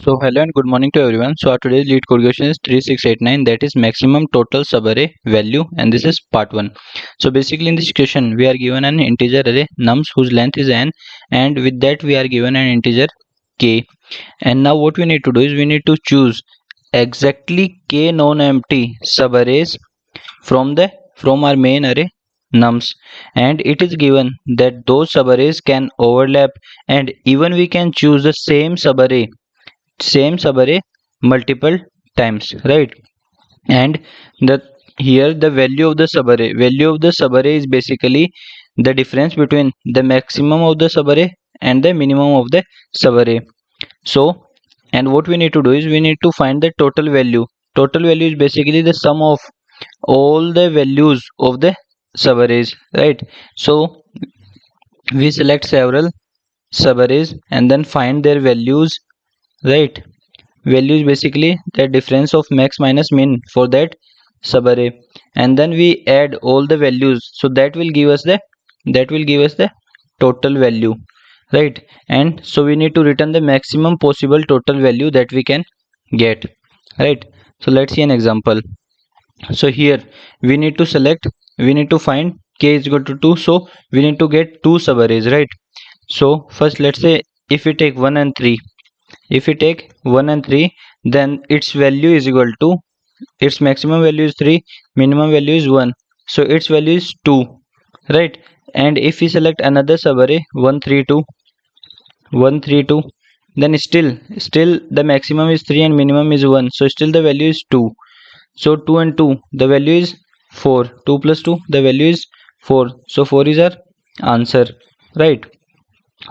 So hello and good morning to everyone. So our today's lead code question is 3689, that is maximum total subarray value, and this is part 1. So basically in this question we are given an integer array nums whose length is n, and with that we are given an integer k. And now what we need to do is we need to choose exactly k non-empty subarrays from our main array nums, and it is given that those subarrays can overlap, and even we can choose the same subarray multiple times, right? And the here the value of the subarray is basically the difference between the maximum of the subarray and the minimum of the subarray. So, and what we need to do is we need to find the total value is basically the sum of all the values of the subarrays, right? So we select several subarrays and then find their values, right? Value is basically the difference of max minus min for that subarray, and then we add all the values, so that will give us the total value, right? And so we need to return the maximum possible total value that we can get, right? So let's see an example. So here we need to find k is equal to 2, so we need to get two subarrays, right? So first let's say if we take 1 and 3, if we take 1 and 3, then its value is equal to, its maximum value is 3, minimum value is 1, so its value is 2, right? And if we select another subarray 132, then still the maximum is 3 and minimum is 1, so still the value is 2. So 2 and 2, the value is 4, 2 plus 2, the value is 4, so 4 is our answer, right?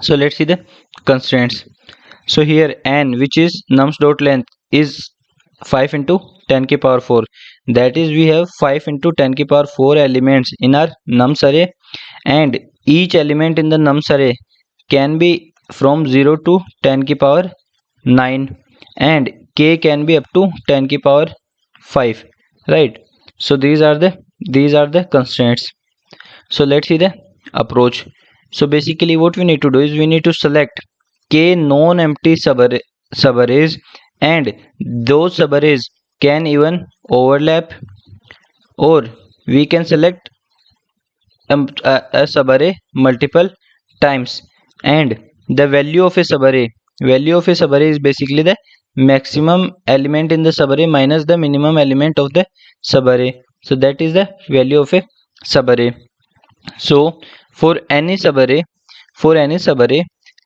So let's see the constraints. So here n, which is nums dot length, is 5 into 10 ki power 4, that is we have 5 into 10 ki power 4 elements in our nums array, and each element in the nums array can be from 0 to 10 ki power 9, and k can be up to 10 ki power 5, right? So these are the constraints. So let's see the approach. So basically what we need to do is we need to select k non-empty subarrays, and those subarrays can even overlap, or we can select a subarray multiple times. And the value of a subarray is basically the maximum element in the subarray minus the minimum element of the subarray, so that is the value of a subarray. So for any subarray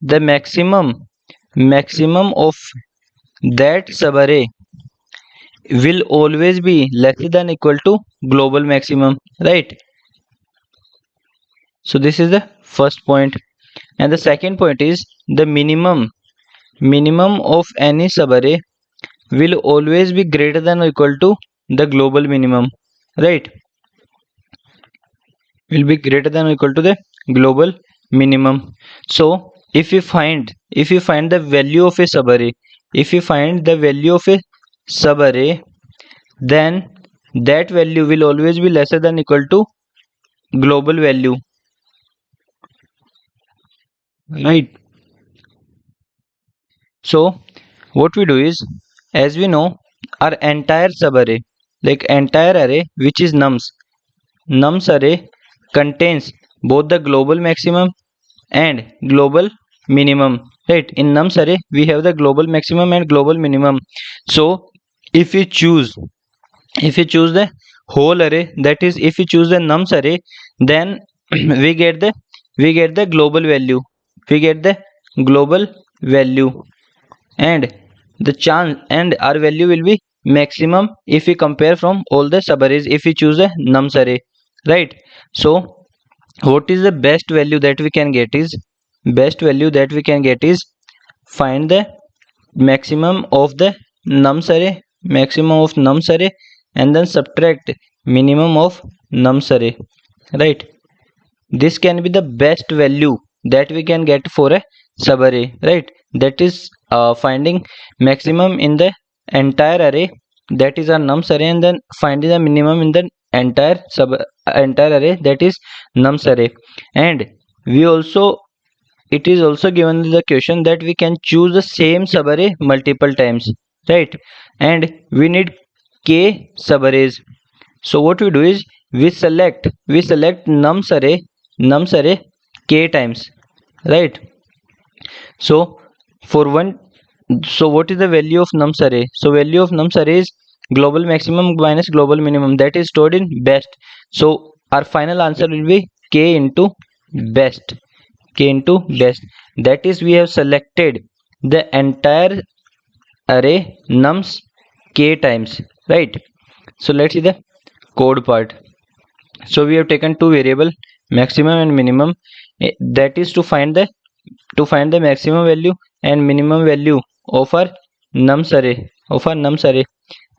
the maximum of that subarray will always be less than equal to global maximum, right? So this is the first point. And the second point is the minimum of any subarray will always be greater than or equal to the global minimum, right? Will be greater than or equal to the global minimum. So if you find the value of a subarray, if you find the value of a subarray, then that value will always be lesser than equal to global value, right? So what we do is, as we know, our entire subarray, like entire array which is nums array, contains both the global maximum and global minimum, right? In nums array we have the global maximum and global minimum. So if we choose the whole array, that is if we choose the nums array, then we get the global value, we get the global value, and the chance and our value will be maximum if we compare from all the subarrays, if we choose a nums array, right? So what is the best value that we can get is find the maximum of nums array and then subtract minimum of nums array, right? This can be the best value that we can get for a subarray, right? That is finding maximum in the entire array, that is our nums array, and then finding the minimum in the entire array, that is nums array. And we also it is also given the question that we can choose the same subarray multiple times, right? And we need k subarrays. So what we do is we select nums array k times, right? So for one, so what is the value of nums array? So value of nums array is global maximum minus global minimum, that is stored in best. So our final answer will be k into best, that is we have selected the entire array nums k times, right? So let's see the code part. So we have taken two variable, maximum and minimum, that is to find the maximum value and minimum value of our nums array,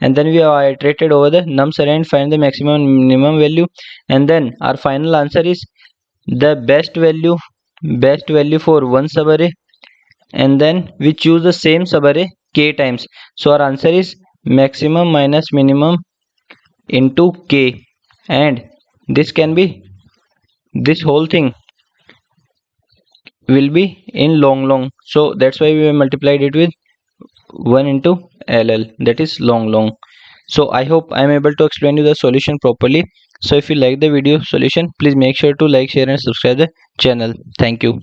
and then we have iterated over the nums array and find the maximum and minimum value, and then our final answer is the best value for one subarray, and then we choose the same subarray k times. So our answer is maximum minus minimum into k, and this can be, this whole thing will be in long, so that's why we have multiplied it with 1 into ll, that is long. So I hope I am able to explain you the solution properly. So if you like the video solution, please make sure to like, share and subscribe the channel. Thank you.